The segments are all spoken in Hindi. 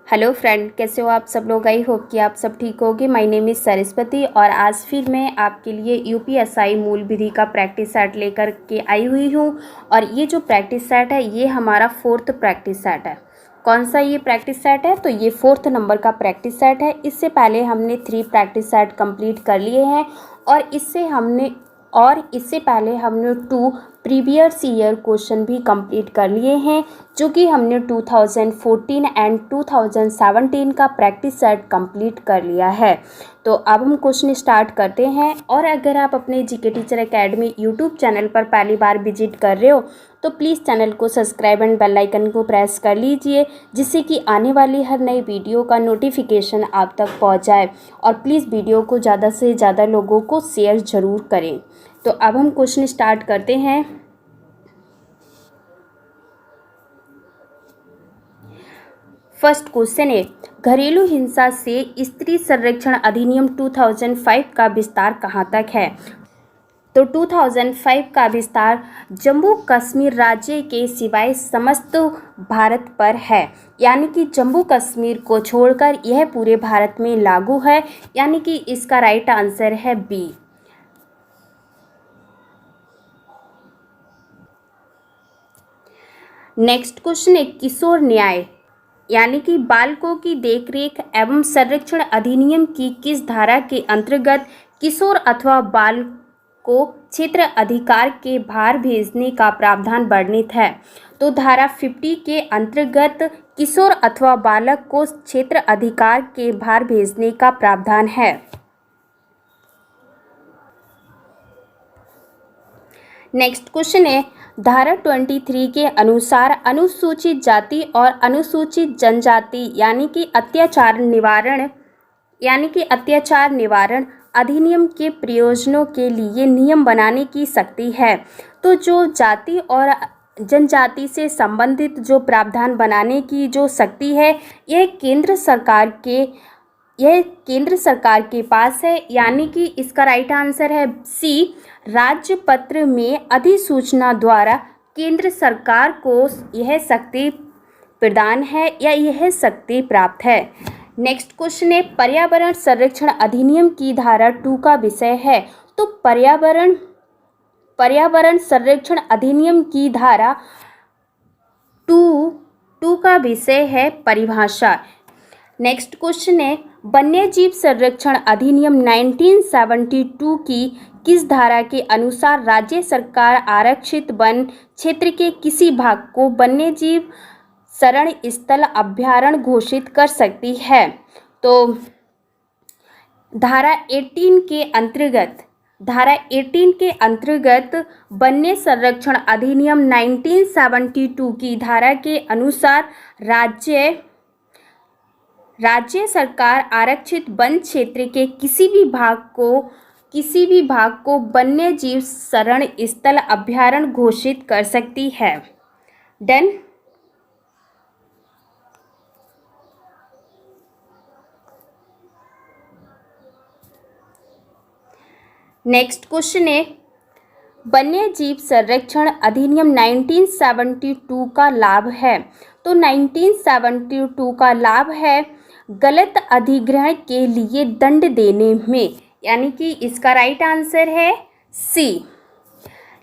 हेलो फ्रेंड, कैसे हो आप सब लोग। आई होप कि आप सब ठीक होगे। माय नेम इज़ सरस्वती और आज फिर मैं आपके लिए यूपीएसआई मूल विधि का प्रैक्टिस सेट लेकर के आई हुई हूँ। और ये जो प्रैक्टिस सेट है ये हमारा 4th प्रैक्टिस सेट है। कौन सा ये प्रैक्टिस सेट है? तो ये 4th नंबर का प्रैक्टिस सेट है। इससे पहले हमने 3 प्रैक्टिस सेट कंप्लीट कर लिए हैं और इससे पहले हमने 2 प्रीवियस ईयर क्वेश्चन भी कंप्लीट कर लिए हैं, जो कि हमने 2014 एंड 2017 का प्रैक्टिस सेट कंप्लीट कर लिया है। तो अब हम क्वेश्चन स्टार्ट करते हैं। और अगर आप अपने GK teacher academy YouTube channel पर पहली बार विजिट कर रहे हो तो प्लीज़ चैनल को सब्सक्राइब एंड बेल आइकन को प्रेस कर लीजिए, जिससे कि आने वाली हर नई वीडियो का नोटिफिकेशन आप तक पहुंच जाए। और प्लीज़ वीडियो को ज़्यादा से ज़्यादा लोगों को शेयर ज़रूर करें। तो अब हम क्वेश्चन स्टार्ट करते हैं। फर्स्ट क्वेश्चन है, घरेलू हिंसा से स्त्री संरक्षण अधिनियम 2005 का विस्तार कहाँ तक है? तो 2005 का विस्तार जम्मू कश्मीर राज्य के सिवाय समस्त भारत पर है, यानी कि जम्मू कश्मीर को छोड़कर यह पूरे भारत में लागू है, यानी कि इसका राइट आंसर है बी। नेक्स्ट क्वेश्चन है, किशोर न्याय यानी कि बालकों की देखरेख एवं संरक्षण अधिनियम की किस धारा के अंतर्गत किशोर अथवा बाल को क्षेत्र अधिकार के भार भेजने का प्रावधान वर्णित है? तो धारा 50 के अंतर्गत किशोर अथवा बालक को क्षेत्र अधिकार के भार भेजने का प्रावधान है। नेक्स्ट क्वेश्चन है, धारा 23 के अनुसार अनुसूचित जाति और अनुसूचित जनजाति यानी कि अत्याचार निवारण अधिनियम के प्रयोजनों के लिए नियम बनाने की शक्ति है। तो जो जाति और जनजाति से संबंधित जो प्रावधान बनाने की जो शक्ति है यह केंद्र सरकार के पास है, यानी कि इसका राइट आंसर है सी। राज्य पत्र में अधिसूचना द्वारा केंद्र सरकार को यह शक्ति प्रदान है या यह शक्ति प्राप्त है। नेक्स्ट क्वेश्चन है, पर्यावरण संरक्षण अधिनियम की धारा 2 का विषय है। तो पर्यावरण संरक्षण अधिनियम की धारा 2 का विषय है परिभाषा। नेक्स्ट क्वेश्चन है, वन्यजीव संरक्षण अधिनियम 1972 की किस धारा के अनुसार राज्य सरकार आरक्षित वन क्षेत्र के किसी भाग को वन्यजीव शरण स्थल अभयारण्य घोषित कर सकती है? तो धारा 18 के अंतर्गत वन्य संरक्षण अधिनियम 1972 की धारा के अनुसार राज्य सरकार आरक्षित वन क्षेत्र के किसी भी भाग को वन्य जीव शरण स्थल अभयारण्य घोषित कर सकती है। डन। नेक्स्ट क्वेश्चन है, वन्य जीव संरक्षण अधिनियम 1972 का लाभ है। तो 1972 का लाभ है गलत अधिग्रहण के लिए दंड देने में, यानी कि इसका राइट आंसर है सी।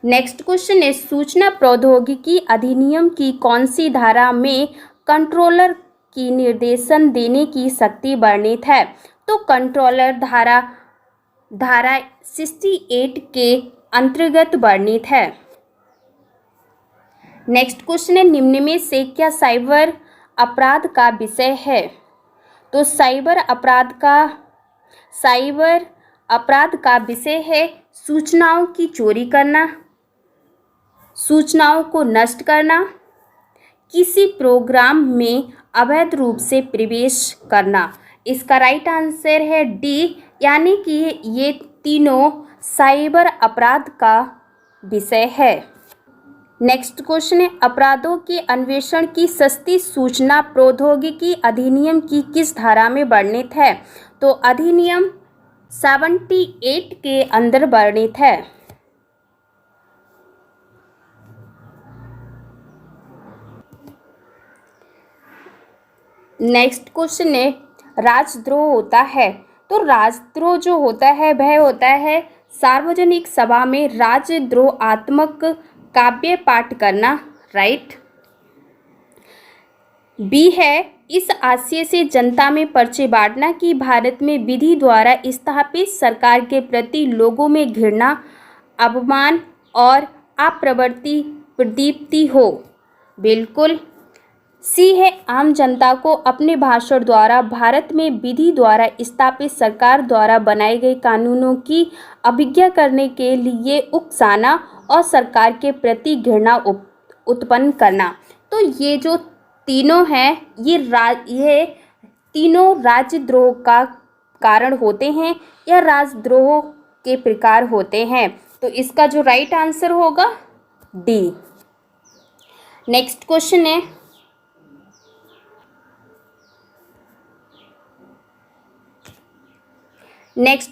नेक्स्ट क्वेश्चन है, सूचना प्रौद्योगिकी अधिनियम की कौन सी धारा में कंट्रोलर की निर्देशन देने की शक्ति वर्णित है? तो कंट्रोलर धारा 68 के अंतर्गत वर्णित है। नेक्स्ट क्वेश्चन है, निम्न में से क्या साइबर अपराध का विषय है? तो साइबर अपराध का विषय है सूचनाओं की चोरी करना, सूचनाओं को नष्ट करना, किसी प्रोग्राम में अवैध रूप से प्रवेश करना। इसका राइट आंसर है डी, यानी कि ये तीनों साइबर अपराध का विषय है। नेक्स्ट क्वेश्चन है, अपराधों के अन्वेषण की सस्ती सूचना प्रौद्योगिकी अधिनियम की किस धारा में वर्णित है? तो अधिनियम 78 के अंदर वर्णित है। नेक्स्ट क्वेश्चन है राजद्रोह होता है। तो राजद्रोह जो होता है वह होता है सार्वजनिक सभा में राजद्रोहात्मक काव्य पाठ करना, राइट। बी है इस आशय से जनता में पर्चे बांटना कि भारत में विधि द्वारा स्थापित सरकार के प्रति लोगों में घृणा, अपमान और अप्रवृत्ति प्रदीप्ति हो, बिल्कुल। सी है आम जनता को अपने भाषण द्वारा भारत में विधि द्वारा स्थापित सरकार द्वारा बनाए गए कानूनों की अवज्ञा करने के लिए उकसाना और सरकार के प्रति घृणा उत्पन्न करना। तो ये जो तीनों हैं ये तीनों राजद्रोह का कारण होते हैं या राजद्रोह के प्रकार होते हैं। तो इसका जो राइट आंसर होगा डी। नेक्स्ट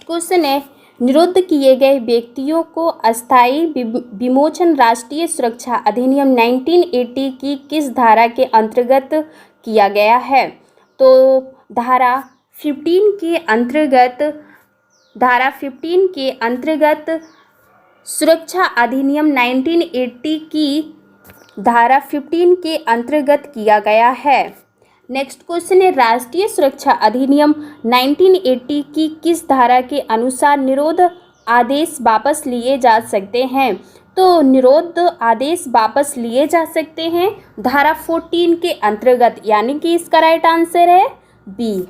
क्वेश्चन है निरुद्ध किए गए व्यक्तियों को अस्थायी विमोचन राष्ट्रीय सुरक्षा अधिनियम 1980 की किस धारा के अंतर्गत किया गया है। तो धारा 15 के अंतर्गत सुरक्षा अधिनियम 1980 की धारा 15 के अंतर्गत किया गया है। नेक्स्ट क्वेश्चन है राष्ट्रीय सुरक्षा अधिनियम 1980 की किस धारा के अनुसार निरोध आदेश वापस लिए जा सकते हैं। तो निरोध आदेश वापस लिए जा सकते हैं धारा 14 के अंतर्गत, यानी कि इसका राइट आंसर है बी।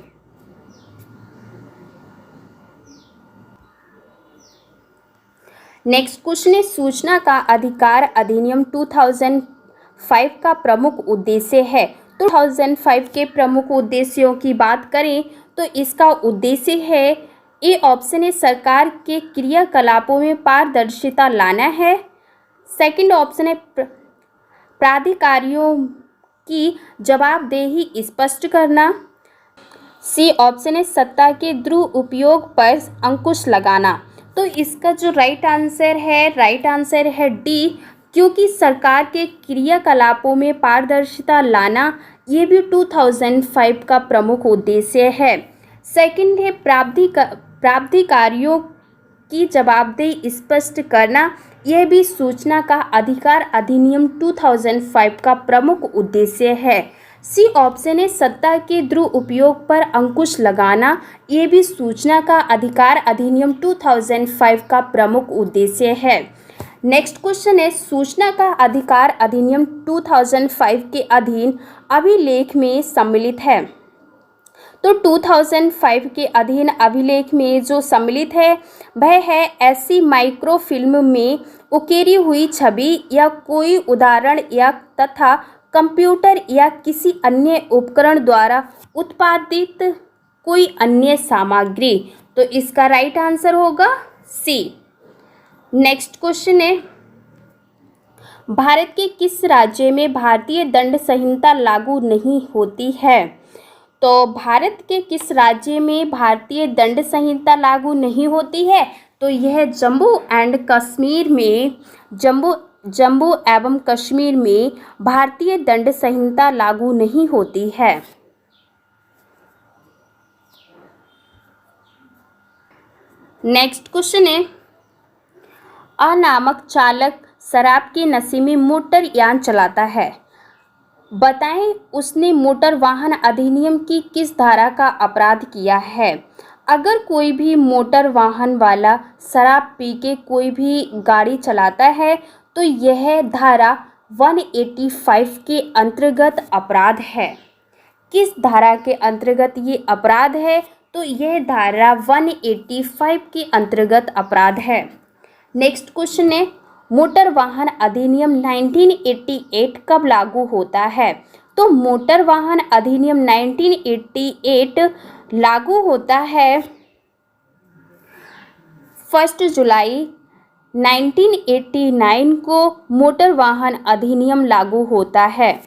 नेक्स्ट क्वेश्चन है सूचना का अधिकार अधिनियम 2005 का प्रमुख उद्देश्य है। 2005 के प्रमुख उद्देश्यों की बात करें तो इसका उद्देश्य है ए ऑप्शन है सरकार के क्रियाकलापों में पारदर्शिता लाना है। सेकंड ऑप्शन है प्राधिकारियों की जवाबदेही स्पष्ट करना। सी ऑप्शन है सत्ता के दुरुपयोग पर अंकुश लगाना। तो इसका जो राइट आंसर है डी, क्योंकि सरकार के क्रियाकलापों में पारदर्शिता लाना ये भी 2005 का प्रमुख उद्देश्य है। सेकंड है प्राधिकारियों की जवाबदेही स्पष्ट करना, यह भी सूचना का अधिकार अधिनियम 2005 का प्रमुख उद्देश्य है। सी ऑप्शन है सत्ता के दुरुपयोग पर अंकुश लगाना, ये भी सूचना का अधिकार अधिनियम 2005 का प्रमुख उद्देश्य है। नेक्स्ट क्वेश्चन है सूचना का अधिकार अधिनियम 2005 के अधीन अभिलेख में सम्मिलित है। तो 2005 के अधीन अभिलेख में जो सम्मिलित है वह है ऐसी माइक्रोफिल्म में उकेरी हुई छवि या कोई उदाहरण या तथा कंप्यूटर या किसी अन्य उपकरण द्वारा उत्पादित कोई अन्य सामग्री। तो इसका राइट आंसर होगा सी। नेक्स्ट क्वेश्चन है भारत के किस राज्य में भारतीय दंड संहिता लागू नहीं होती है। तो भारत के किस राज्य में भारतीय दंड संहिता लागू नहीं होती है। तो यह जम्मू एवं कश्मीर में भारतीय दंड संहिता लागू नहीं होती है। नेक्स्ट क्वेश्चन है अनामक चालक शराब के नशे में मोटर यान चलाता है, बताएं उसने मोटर वाहन अधिनियम की किस धारा का अपराध किया है। अगर कोई भी मोटर वाहन वाला शराब पी के कोई भी गाड़ी चलाता है तो यह धारा 185 के अंतर्गत अपराध है। किस धारा के अंतर्गत ये अपराध है। तो यह धारा 185 के अंतर्गत अपराध है। नेक्स्ट क्वेश्चन है मोटर वाहन अधिनियम 1988 कब लागू होता है। तो मोटर वाहन अधिनियम 1988 लागू होता है 1 जुलाई 1989 को मोटर वाहन अधिनियम लागू होता है।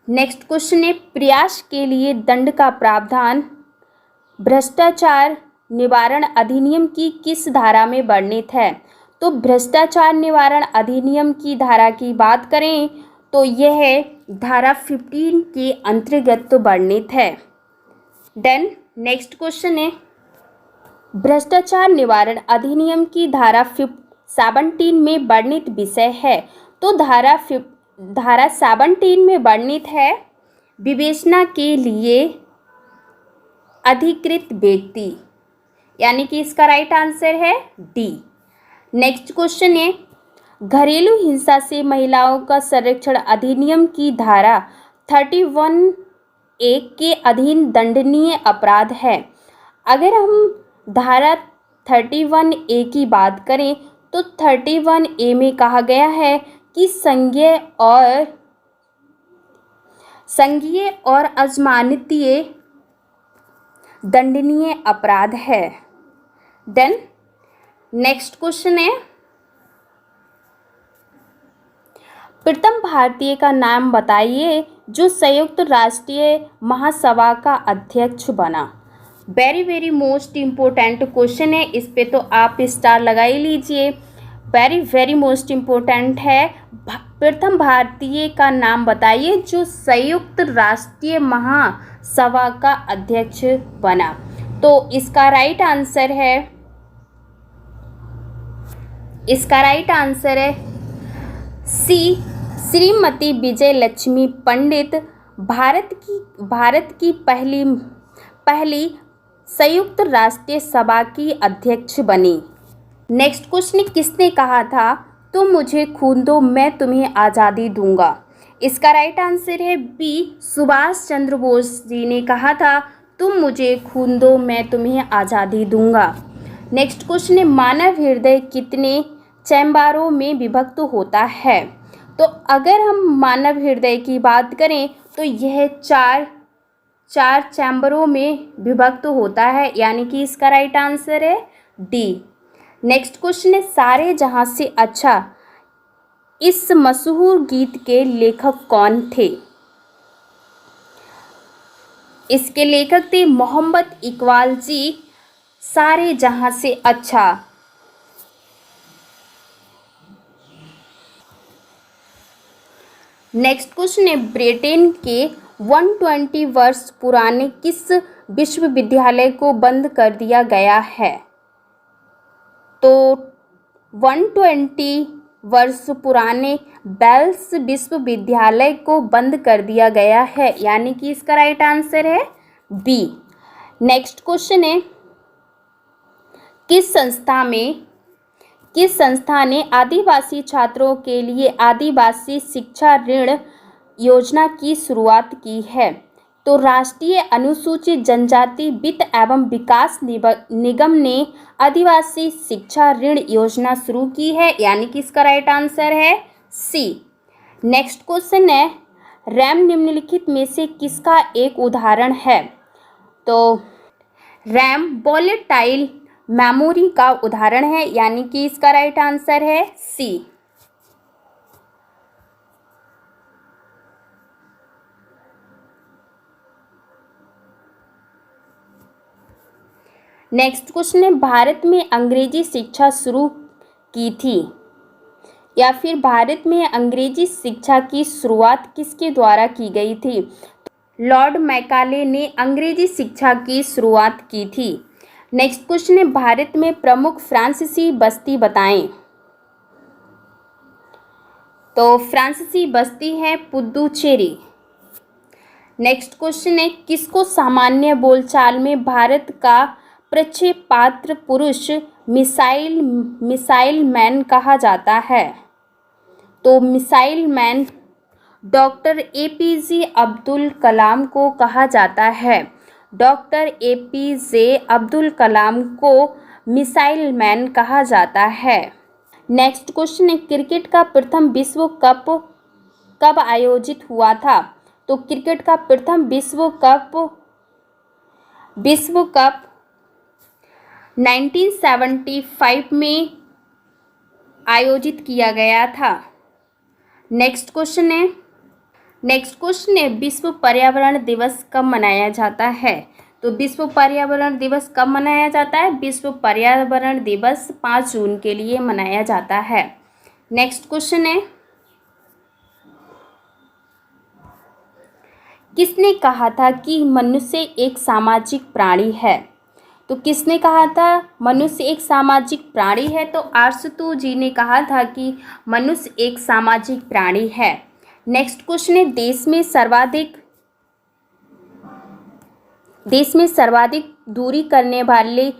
नेक्स्ट क्वेश्चन है प्रयास के लिए दंड का प्रावधान भ्रष्टाचार निवारण अधिनियम की किस धारा में वर्णित है। तो भ्रष्टाचार निवारण अधिनियम की धारा की बात करें तो यह धारा 15 के अंतर्गत वर्णित है। देन नेक्स्ट क्वेश्चन है, भ्रष्टाचार निवारण अधिनियम की धारा 17 में वर्णित विषय है। तो धारा 17 में वर्णित है विवेचना के लिए अधिकृत व्यक्ति, यानी कि इसका राइट आंसर है डी। नेक्स्ट क्वेश्चन है, घरेलू हिंसा से महिलाओं का संरक्षण अधिनियम की धारा 31A के अधीन दंडनीय अपराध है। अगर हम धारा 31A की बात करें तो 31A में कहा गया है कि संज्ञेय और अजमानतीय दंडनीय अपराध है। देन नेक्स्ट क्वेश्चन है, प्रथम भारतीय का नाम बताइए जो संयुक्त राष्ट्रीय महासभा का अध्यक्ष बना। वेरी मोस्ट इम्पोर्टेंट क्वेश्चन है, इस पे तो आप स्टार लगा ही लीजिए। वेरी मोस्ट इम्पोर्टेंट है, प्रथम भारतीय का नाम बताइए जो संयुक्त राष्ट्रीय महासभा का अध्यक्ष बना। तो इसका राइट आंसर है सी, श्रीमती विजय लक्ष्मी पंडित भारत की पहली संयुक्त राष्ट्रीय सभा की अध्यक्ष बनी। नेक्स्ट क्वेश्चन, किसने कहा था तुम मुझे खून दो मैं तुम्हें आज़ादी दूंगा। इसका राइट आंसर है बी, सुभाष चंद्र बोस जी ने कहा था तुम मुझे खून दो मैं तुम्हें आज़ादी दूंगा। नेक्स्ट क्वेश्चन है, मानव हृदय कितने चैम्बरों में विभक्त होता है। तो अगर हम मानव हृदय की बात करें तो यह चार चैम्बरों में विभक्त होता है, यानी कि इसका राइट आंसर है डी। नेक्स्ट क्वेश्चन है, सारे जहां से अच्छा इस मशहूर गीत के लेखक कौन थे। इसके लेखक थे मोहम्मद इकबाल जी, सारे जहां से अच्छा। नेक्स्ट क्वेश्चन है, ब्रिटेन के 120 वर्ष पुराने किस विश्वविद्यालय को बंद कर दिया गया है। तो 120 वर्ष पुराने वेल्स विश्वविद्यालय को बंद कर दिया गया है, यानी कि इसका राइट आंसर है बी। नेक्स्ट क्वेश्चन है, किस संस्था ने आदिवासी छात्रों के लिए आदिवासी शिक्षा ऋण योजना की शुरुआत की है। तो राष्ट्रीय अनुसूचित जनजाति वित्त एवं विकास निगम ने आदिवासी शिक्षा ऋण योजना शुरू की है, यानी कि इसका राइट आंसर है सी। नेक्स्ट क्वेश्चन है, रैम निम्नलिखित में से किसका एक उदाहरण है। तो रैम वोलेटाइल मेमोरी का उदाहरण है, यानी कि इसका राइट आंसर है सी। नेक्स्ट क्वेश्चन है, भारत में अंग्रेजी शिक्षा शुरू की थी, या फिर भारत में अंग्रेजी शिक्षा की शुरुआत किसके द्वारा की गई थी। लॉर्ड मैकाले ने अंग्रेजी शिक्षा की शुरुआत की थी। नेक्स्ट क्वेश्चन है, भारत में प्रमुख फ्रांसीसी बस्ती बताएं। तो फ्रांसीसी बस्ती है पुदुचेरी। नेक्स्ट क्वेश्चन है, किसको सामान्य बोलचाल में भारत का प्रक्षेपास्त्र पुरुष मिसाइल मैन कहा जाता है। तो missile man doctor APJ Abdul Kalam को कहा जाता है। डॉक्टर APJ अब्दुल कलाम को मिसाइल मैन कहा जाता है। नेक्स्ट क्वेश्चन है, क्रिकेट का प्रथम विश्व कप कब आयोजित हुआ था। तो क्रिकेट का प्रथम विश्व कप 1975 में आयोजित किया गया था। नेक्स्ट क्वेश्चन है, विश्व पर्यावरण दिवस कब मनाया जाता है। तो विश्व पर्यावरण दिवस कब मनाया जाता है। विश्व पर्यावरण दिवस 5 जून के लिए मनाया जाता है। नेक्स्ट क्वेश्चन है, किसने कहा था कि मनुष्य एक सामाजिक प्राणी है? तो किसने कहा था मनुष्य एक सामाजिक प्राणी है? तो अरस्तु जी ने कहा था कि मनुष्य एक सामाजिक प्राणी है। नेक्स्ट क्वेश्चन है, देश में सर्वाधिक दूरी करने वाले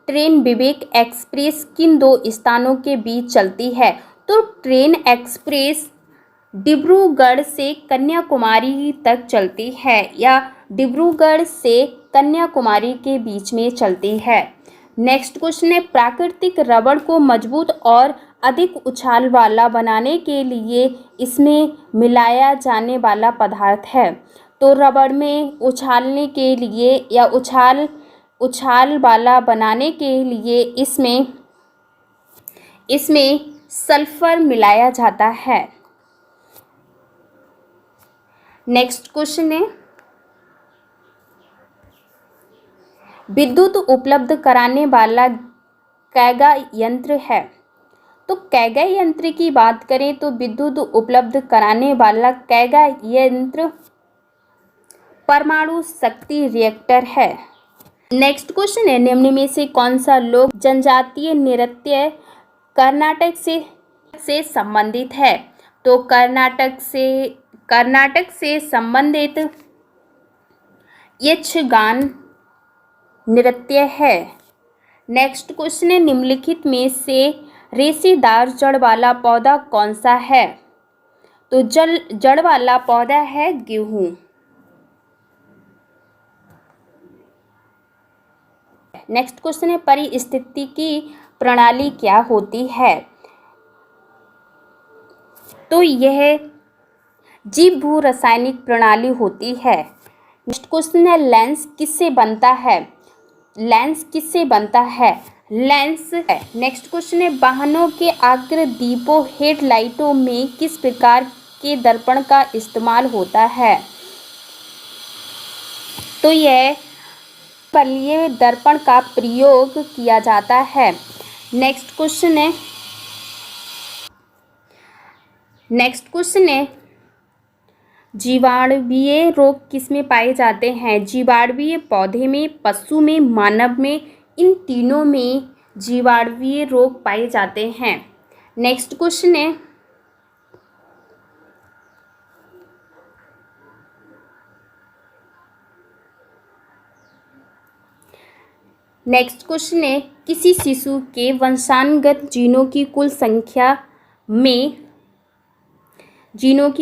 ट्रेन विवेक एक्सप्रेस किन दो स्थानों के बीच चलती है? तो ट्रेन एक्सप्रेस डिब्रूगढ़ से कन्याकुमारी तक चलती है या डिब्रूगढ़ से कन्याकुमारी के बीच में चलती है। नेक्स्ट क्वेश्चन है, प्राकृतिक रबड़ को मजबूत और अधिक उछाल वाला बनाने के लिए इसमें मिलाया जाने वाला पदार्थ है। तो रबड़ में उछालने के लिए या उछाल वाला बनाने के लिए इसमें सल्फर मिलाया जाता है। नेक्स्ट क्वेश्चन है, विद्युत उपलब्ध कराने वाला कैगा यंत्र है? तो कैगा यंत्र की बात करें तो विद्युत उपलब्ध कराने वाला कैगा यंत्र परमाणु शक्ति रिएक्टर है। नेक्स्ट क्वेश्चन है, निम्न में से कौन सा लोक जनजातीय नृत्य कर्नाटक से संबंधित है? तो कर्नाटक से संबंधित यक्षगान नृत्य है। नेक्स्ट क्वेश्चन है, निम्नलिखित में से रेशेदार जड़ वाला पौधा कौन सा है? तो जड़ वाला पौधा है गेहूं। नेक्स्ट क्वेश्चन है, पारिस्थितिकी प्रणाली क्या होती है? तो यह जीव भू रासायनिक प्रणाली होती है। नेक्स्ट क्वेश्चन है, लेंस किससे बनता है? लेंस है। नेक्स्ट क्वेश्चन है, वाहनों के अग्र दीपों हेडलाइटों में किस प्रकार के दर्पण का इस्तेमाल होता है? तो यह पल्लीय दर्पण का प्रयोग किया जाता है। नेक्स्ट क्वेश्चन है, जीवाणुवीय रोग किसमें पाए जाते हैं? जीवाणुवीय पौधे में, पशु में, मानव में, इन तीनों में जीवाणुवीय रोग पाए जाते हैं। नेक्स्ट क्वेश्चन है किसी शिशु के वंशानुगत जीनों की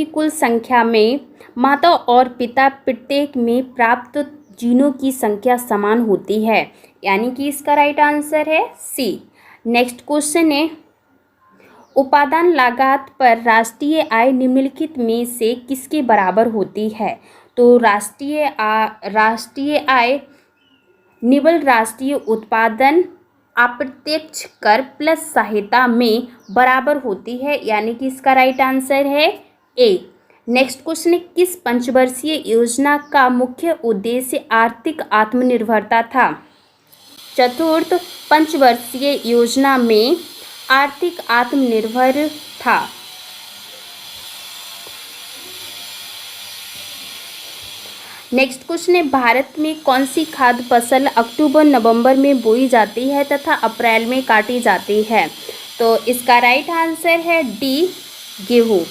कुल संख्या में माता और पिता प्रत्येक में प्राप्त जीनों की संख्या समान होती है, यानी कि इसका राइट आंसर है सी। नेक्स्ट क्वेश्चन है, उपादान लागत पर राष्ट्रीय आय निम्नलिखित में से किसके बराबर होती है? तो राष्ट्रीय आय निव्वल राष्ट्रीय उत्पादन अप्रत्यक्ष कर प्लस सहायता में बराबर होती है, यानी कि इसका राइट आंसर है ए। नेक्स्ट क्वेश्चन है, किस पंचवर्षीय योजना का मुख्य उद्देश्य आर्थिक आत्मनिर्भरता था? चतुर्थ पंचवर्षीय योजना में आर्थिक आत्मनिर्भर था। नेक्स्ट क्वेश्चन है, भारत में कौन सी खाद्य फसल अक्टूबर नवंबर में बोई जाती है तथा अप्रैल में काटी जाती है? तो इसका राइट आंसर है डी, गेहूँ।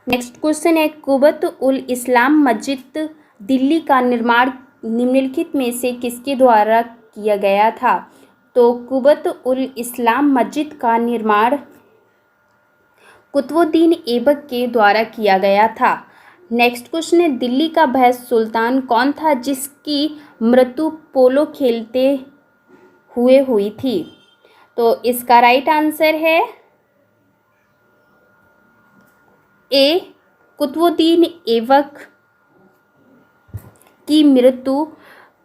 नेक्स्ट क्वेश्चन है, कुबत उल इस्लाम मस्जिद दिल्ली का निर्माण निम्नलिखित में से किसके द्वारा किया गया था? तो कुबत उल इस्लाम मस्जिद का निर्माण कुतुबुद्दीन ऐबक के द्वारा किया गया था। नेक्स्ट क्वेश्चन है, दिल्ली का वह सुल्तान कौन था जिसकी मृत्यु पोलो खेलते हुए हुई थी? तो इसका राइट आंसर है ए, कुतुबुद्दीन ऐबक की मृत्यु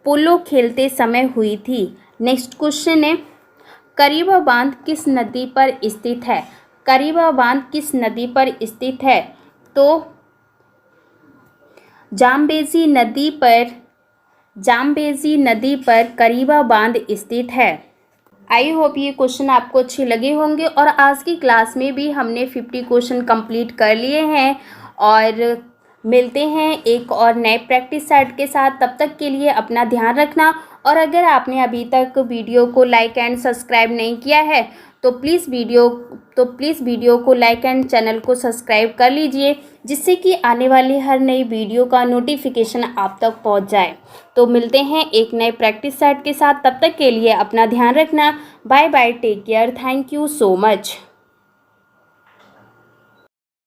पोलो खेलते समय हुई थी। नेक्स्ट क्वेश्चन है, करीबा बांध किस नदी पर स्थित है? करीबा बांध किस नदी पर स्थित है? तो जाम्बेजी नदी पर करीबा बांध स्थित है। आई होप ये क्वेश्चन आपको अच्छे लगे होंगे और आज की क्लास में भी हमने 50 क्वेश्चन कंप्लीट कर लिए हैं और मिलते हैं एक और नए प्रैक्टिस सेट के साथ। तब तक के लिए अपना ध्यान रखना और अगर आपने अभी तक वीडियो को लाइक एंड सब्सक्राइब नहीं किया है तो प्लीज़ वीडियो को लाइक एंड चैनल को सब्सक्राइब कर लीजिए, जिससे कि आने वाली हर नई वीडियो का नोटिफिकेशन आप तक पहुंच जाए। तो मिलते हैं एक नए प्रैक्टिस सेट के साथ, तब तक के लिए अपना ध्यान रखना। Bye bye, take care, thank you so much.